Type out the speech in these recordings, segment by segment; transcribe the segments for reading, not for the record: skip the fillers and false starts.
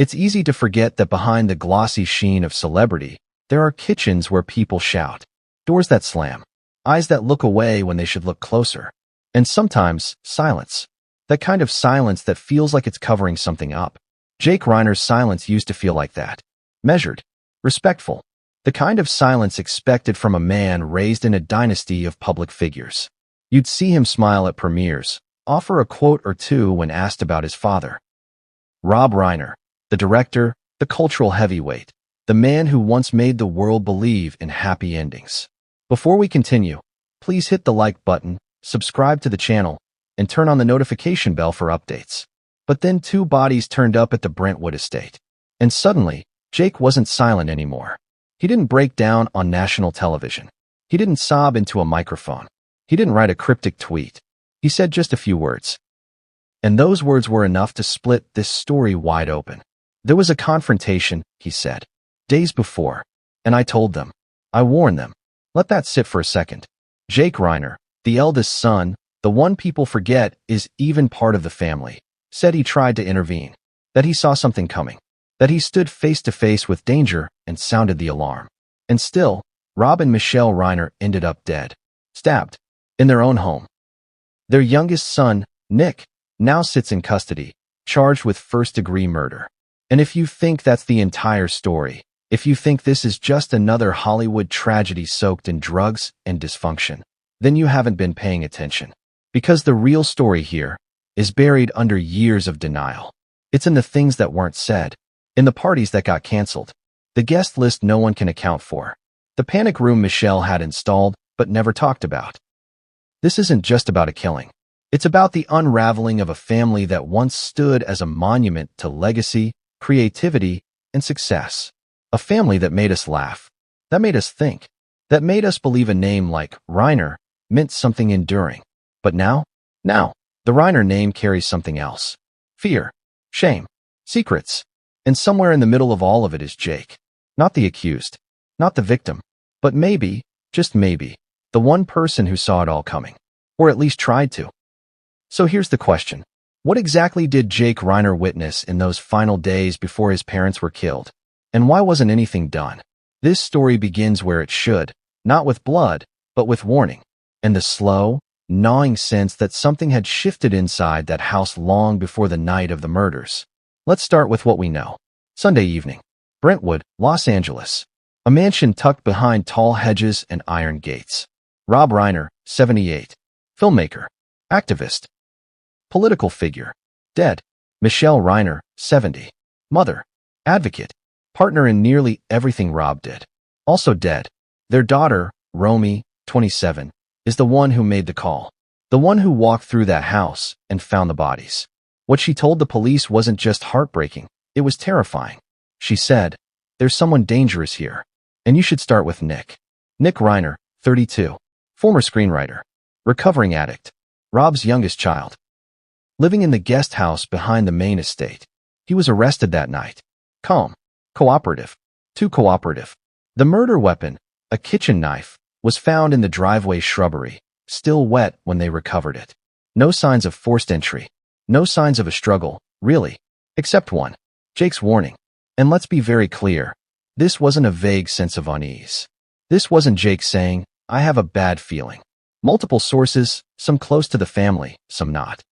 It's easy to forget that behind the glossy sheen of celebrity, there are kitchens where people shout, doors that slam, eyes that look away when they should look closer, and sometimes silence. That kind of silence that feels like it's covering something up. Jake Reiner's silence used to feel like that. Measured, respectful, the kind of silence expected from a man raised in a dynasty of public figures. You'd see him smile at premieres, offer a quote or two when asked about his father. Rob Reiner, the director, the cultural heavyweight, the man who once made the world believe in happy endings. Before we continue, please hit the like button, subscribe to the channel, and turn on the notification bell for updates. But then two bodies turned up at the Brentwood estate. And suddenly, Jake wasn't silent anymore. He didn't break down on national television. He didn't sob into a microphone. He didn't write a cryptic tweet. He said just a few words. And those words were enough to split this story wide open. There was a confrontation, he said, days before. And I told them. I warned them. Let that sit for a second. Jake Reiner, the eldest son, the one people forget is even part of the family, said he tried to intervene, that he saw something coming, that he stood face to face with danger and sounded the alarm. And still, Rob and Michelle Reiner ended up dead, stabbed, in their own home. Their youngest son, Nick, now sits in custody, charged with first-degree murder. And if you think that's the entire story, if you think this is just another Hollywood tragedy soaked in drugs and dysfunction, then you haven't been paying attention. Because the real story here is buried under years of denial. It's in the things that weren't said, in the parties that got canceled, the guest list no one can account for, the panic room Michelle had installed but never talked about. This isn't just about a killing. It's about the unraveling of a family that once stood as a monument to legacy, creativity, and success. A family that made us laugh, that made us think, that made us believe a name like Reiner meant something enduring. But now, the Reiner name carries something else. Fear, shame, secrets. And somewhere in the middle of all of it is Jake. Not the accused, not the victim, but maybe, just maybe, the one person who saw it all coming. Or at least tried to. So here's the question. What exactly did Jake Reiner witness in those final days before his parents were killed? And why wasn't anything done? This story begins where it should, not with blood, but with warning, and the slow, gnawing sense that something had shifted inside that house long before the night of the murders. Let's start with what we know. Sunday evening. Brentwood, Los Angeles. A mansion tucked behind tall hedges and iron gates. Rob Reiner, 78. Filmmaker. Activist. Political figure. Dead. Michelle Reiner, 70. Mother. Advocate. Partner in nearly everything Rob did. Also dead. Their daughter, Romy, 27, is the one who made the call. The one who walked through that house and found the bodies. What she told the police wasn't just heartbreaking, it was terrifying. She said, "There's someone dangerous here. And you should start with Nick." Nick Reiner, 32. Former screenwriter. Recovering addict. Rob's youngest child. Living in the guest house behind the main estate. He was arrested that night. Calm. Cooperative. Too cooperative. The murder weapon, a kitchen knife, was found in the driveway shrubbery, still wet when they recovered it. No signs of forced entry. No signs of a struggle, really. Except one. Jake's warning. And let's be very clear. This wasn't a vague sense of unease. This wasn't Jake saying, "I have a bad feeling." Multiple sources, some close to the family, some not,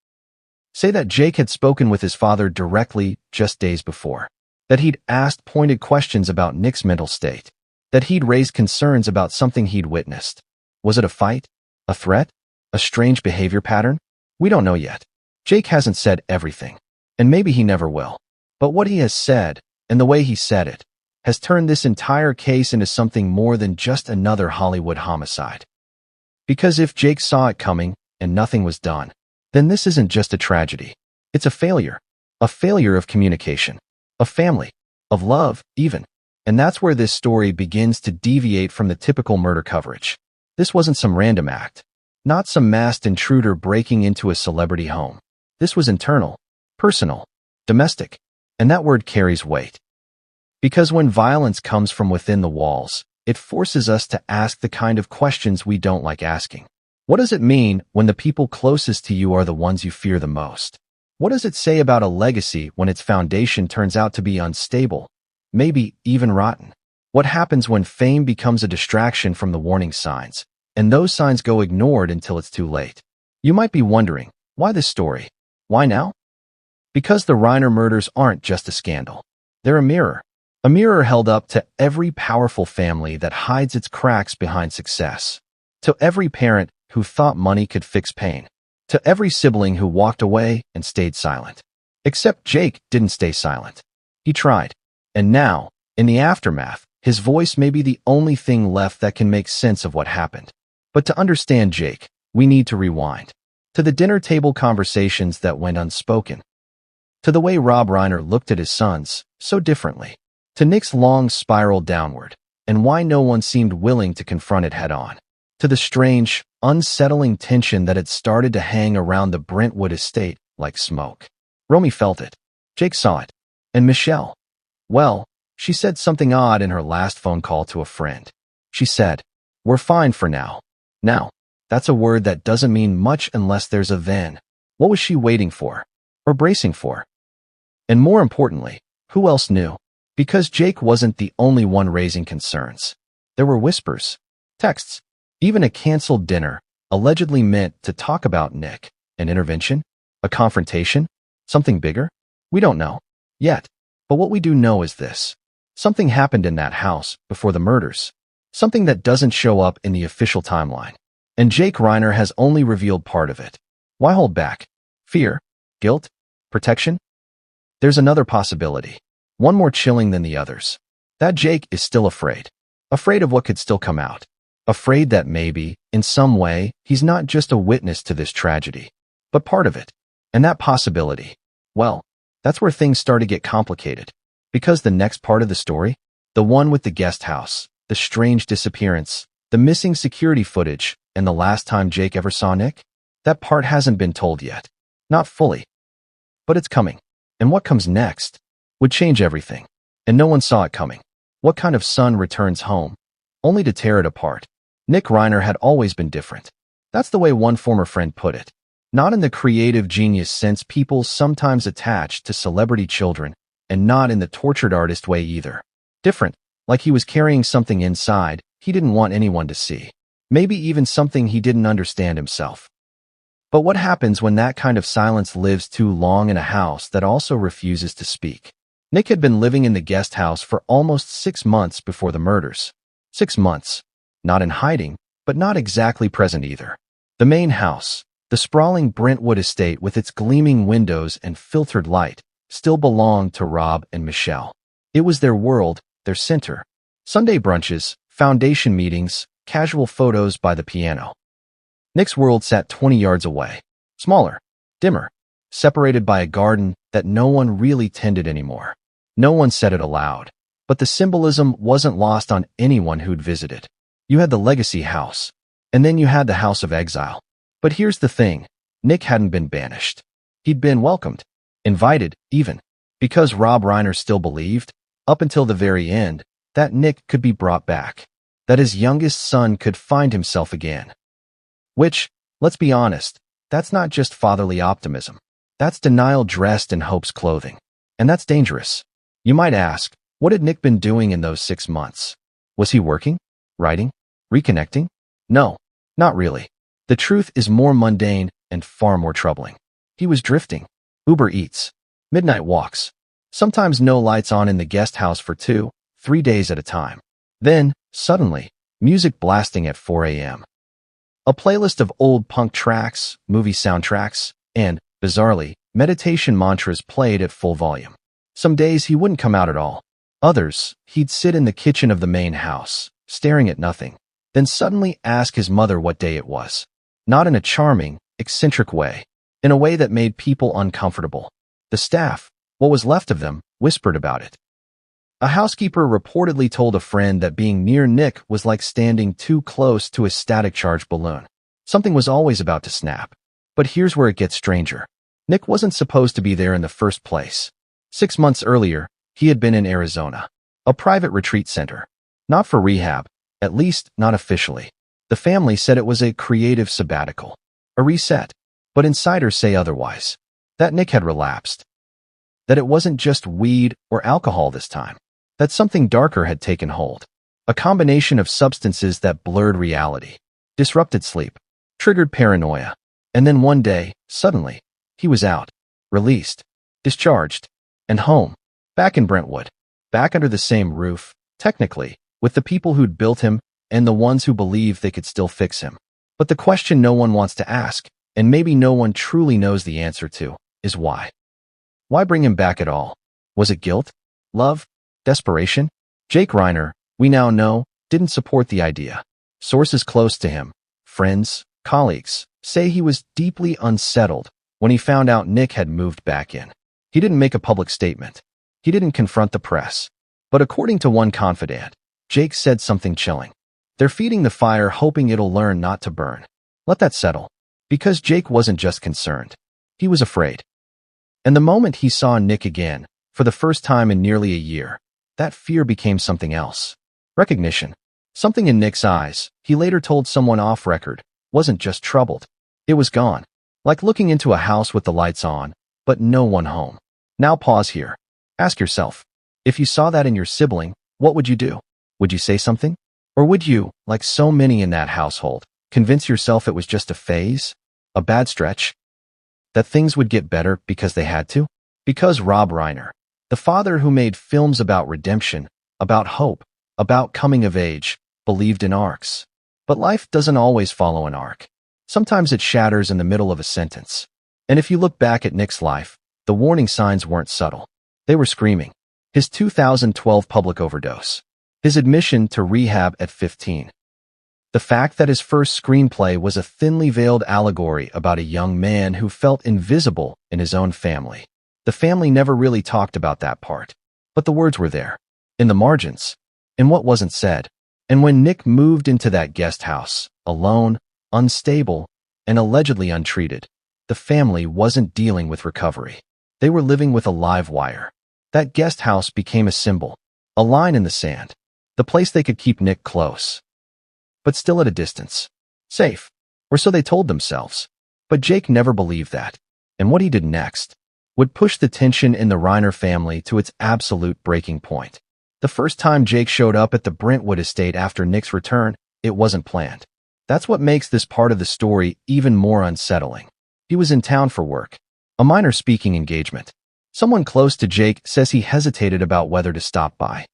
say that Jake had spoken with his father directly just days before. That he'd asked pointed questions about Nick's mental state. That he'd raised concerns about something he'd witnessed. Was it a fight? A threat? A strange behavior pattern? We don't know yet. Jake hasn't said everything, and maybe he never will. But what he has said, and the way he said it, has turned this entire case into something more than just another Hollywood homicide. Because if Jake saw it coming, and nothing was done, then this isn't just a tragedy. It's a failure. A failure of communication. Of family. Of love, even. And that's where this story begins to deviate from the typical murder coverage. This wasn't some random act. Not some masked intruder breaking into a celebrity home. This was internal, personal, domestic. And that word carries weight. Because when violence comes from within the walls, it forces us to ask the kind of questions we don't like asking. What does it mean when the people closest to you are the ones you fear the most? What does it say about a legacy when its foundation turns out to be unstable, maybe even rotten? What happens when fame becomes a distraction from the warning signs, and those signs go ignored until it's too late? You might be wondering, why this story? Why now? Because the Reiner murders aren't just a scandal. They're a mirror. A mirror held up to every powerful family that hides its cracks behind success. To every parent who thought money could fix pain. To every sibling who walked away and stayed silent. Except Jake didn't stay silent. He tried. And now, in the aftermath, his voice may be the only thing left that can make sense of what happened. But to understand Jake, we need to rewind. To the dinner table conversations that went unspoken. To the way Rob Reiner looked at his sons, so differently. To Nick's long spiral downward, and why no one seemed willing to confront it head-on. To the strange, unsettling tension that had started to hang around the Brentwood estate like smoke. Romy felt it. Jake saw it. And Michelle? Well, she said something odd in her last phone call to a friend. She said, "We're fine for now." Now, that's a word that doesn't mean much unless there's a then. What was she waiting for? Or bracing for? And more importantly, who else knew? Because Jake wasn't the only one raising concerns. There were whispers, texts, even a canceled dinner, allegedly meant to talk about Nick. An intervention? A confrontation? Something bigger? We don't know. Yet. But what we do know is this. Something happened in that house before the murders. Something that doesn't show up in the official timeline. And Jake Reiner has only revealed part of it. Why hold back? Fear? Guilt? Protection? There's another possibility. One more chilling than the others. That Jake is still afraid. Afraid of what could still come out. Afraid that maybe, in some way, he's not just a witness to this tragedy, but part of it. And that possibility, well, that's where things start to get complicated. Because the next part of the story, the one with the guest house, the strange disappearance, the missing security footage, and the last time Jake ever saw Nick, that part hasn't been told yet. Not fully. But it's coming. And what comes next would change everything. And no one saw it coming. What kind of son returns home, only to tear it apart? Nick Reiner had always been different. That's the way one former friend put it. Not in the creative genius sense people sometimes attach to celebrity children, and not in the tortured artist way either. Different, like he was carrying something inside he didn't want anyone to see. Maybe even something he didn't understand himself. But what happens when that kind of silence lives too long in a house that also refuses to speak? Nick had been living in the guest house for almost 6 months before the murders. 6 months. Not in hiding, but not exactly present either. The main house, the sprawling Brentwood estate with its gleaming windows and filtered light, still belonged to Rob and Michelle. It was their world, their center. Sunday brunches, foundation meetings, casual photos by the piano. Nick's world sat 20 yards away. Smaller, dimmer, separated by a garden that no one really tended anymore. No one said it aloud, but the symbolism wasn't lost on anyone who'd visited. You had the legacy house, and then you had the house of exile. But here's the thing, Nick hadn't been banished. He'd been welcomed, invited, even, because Rob Reiner still believed, up until the very end, that Nick could be brought back, that his youngest son could find himself again. Which, let's be honest, that's not just fatherly optimism. That's denial dressed in hope's clothing. And that's dangerous. You might ask, what had Nick been doing in those 6 months? Was he working? Writing? Reconnecting? No, not really. The truth is more mundane and far more troubling. He was drifting. Uber Eats. Midnight walks. Sometimes no lights on in the guest house for 2, 3 days at a time. Then, suddenly, music blasting at 4 a.m. A playlist of old punk tracks, movie soundtracks, and, bizarrely, meditation mantras played at full volume. Some days he wouldn't come out at all. Others, he'd sit in the kitchen of the main house, staring at nothing, then suddenly ask his mother what day it was. Not in a charming, eccentric way, in a way that made people uncomfortable. The staff, what was left of them, whispered about it. A housekeeper reportedly told a friend that being near Nick was like standing too close to a static charge balloon. Something was always about to snap. But here's where it gets stranger. Nick wasn't supposed to be there in the first place. 6 months earlier, he had been in Arizona, a private retreat center. Not for rehab, at least not officially. The family said it was a creative sabbatical, a reset, but insiders say otherwise. that Nick had relapsed, that it wasn't just weed or alcohol this time, that something darker had taken hold, a combination of substances that blurred reality, disrupted sleep, triggered paranoia, and then one day, suddenly, he was out, released, discharged, and home, back in Brentwood, back under the same roof, technically, with the people who'd built him and the ones who believed they could still fix him. But the question no one wants to ask, and maybe no one truly knows the answer to, is why? Why bring him back at all? Was it guilt? Love? Desperation? Jake Reiner, we now know, didn't support the idea. Sources close to him, friends, colleagues, say he was deeply unsettled when he found out Nick had moved back in. He didn't make a public statement. He didn't confront the press. But according to one confidant, Jake said something chilling. They're feeding the fire hoping it'll learn not to burn. Let that settle. Because Jake wasn't just concerned. He was afraid. And the moment he saw Nick again, for the first time in nearly a year, that fear became something else. Recognition. Something in Nick's eyes, he later told someone off record, wasn't just troubled. It was gone. Like looking into a house with the lights on, but no one home. Now pause here. Ask yourself, if you saw that in your sibling, what would you do? Would you say something? Or would you, like so many in that household, convince yourself it was just a phase? A bad stretch? That things would get better because they had to? Because Rob Reiner, the father who made films about redemption, about hope, about coming of age, believed in arcs. But life doesn't always follow an arc. Sometimes it shatters in the middle of a sentence. And if you look back at Nick's life, the warning signs weren't subtle. They were screaming. His 2012 public overdose. His admission to rehab at 15. The fact that his first screenplay was a thinly veiled allegory about a young man who felt invisible in his own family. The family never really talked about that part. But the words were there. In the margins. In what wasn't said. And when Nick moved into that guest house, alone, unstable, and allegedly untreated, the family wasn't dealing with recovery. They were living with a live wire. That guest house became a symbol, a line in the sand, the place they could keep Nick close, but still at a distance. Safe, or so they told themselves. But Jake never believed that, and what he did next would push the tension in the Reiner family to its absolute breaking point. The first time Jake showed up at the Brentwood estate after Nick's return, it wasn't planned. That's what makes this part of the story even more unsettling. He was in town for work, a minor speaking engagement. Someone close to Jake says he hesitated about whether to stop by.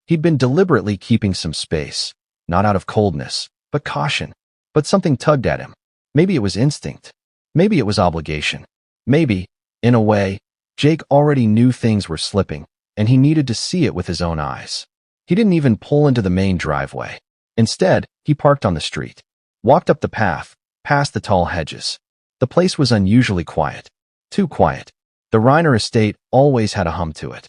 He'd been deliberately keeping some space, not out of coldness, but caution. But something tugged at him. Maybe it was instinct. Maybe it was obligation. Maybe, in a way, Jake already knew things were slipping, and he needed to see it with his own eyes. He didn't even pull into the main driveway. Instead, he parked on the street, walked up the path, past the tall hedges. The place was unusually quiet. Too quiet. The Reiner estate always had a hum to it.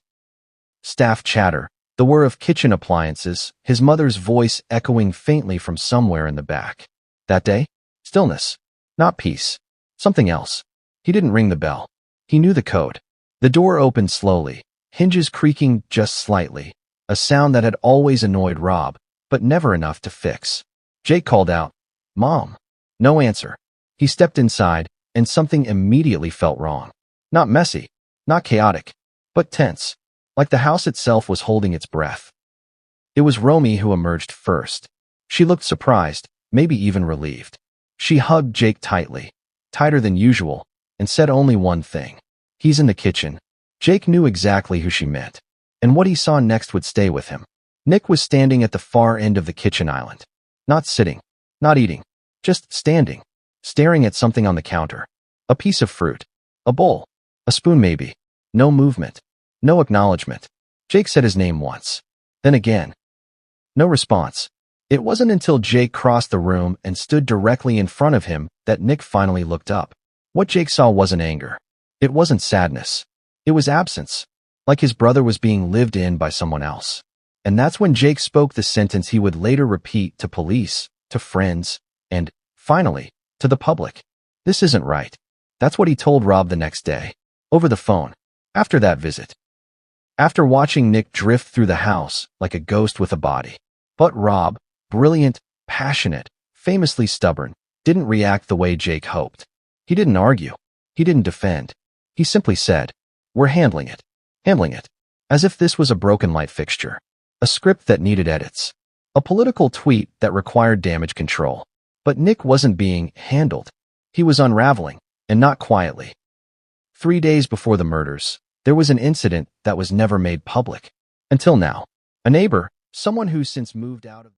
Staff chatter, the whir of kitchen appliances, his mother's voice echoing faintly from somewhere in the back. That day? Stillness. Not peace. Something else. He didn't ring the bell. He knew the code. The door opened slowly, hinges creaking just slightly, a sound that had always annoyed Rob, but never enough to fix. Jake called out, "Mom." No answer. He stepped inside, and something immediately felt wrong. Not messy, not chaotic, but tense, like the house itself was holding its breath. It was Romy who emerged first. She looked surprised, maybe even relieved. She hugged Jake tightly, tighter than usual, and said only one thing. "He's in the kitchen." Jake knew exactly who she meant, and what he saw next would stay with him. Nick was standing at the far end of the kitchen island. Not sitting, not eating, just standing, staring at something on the counter. A piece of fruit, a bowl, a spoon maybe. No movement, no acknowledgement. Jake said his name once, then again. No response. It wasn't until Jake crossed the room and stood directly in front of him that Nick finally looked up. What Jake saw wasn't anger. It wasn't sadness. It was absence, like his brother was being lived in by someone else. And that's when Jake spoke the sentence he would later repeat to police, to friends, and, finally, to the public. "This isn't right." That's what he told Rob the next day, over the phone, after that visit. After watching Nick drift through the house like a ghost with a body. But Rob, brilliant, passionate, famously stubborn, didn't react the way Jake hoped. He didn't argue. He didn't defend. He simply said, "We're handling it. Handling it." As if this was a broken light fixture, a script that needed edits, a political tweet that required damage control. But Nick wasn't being handled. He was unraveling, and not quietly. 3 days before the murders, there was an incident that was never made public. Until now. A neighbor, someone who's since moved out of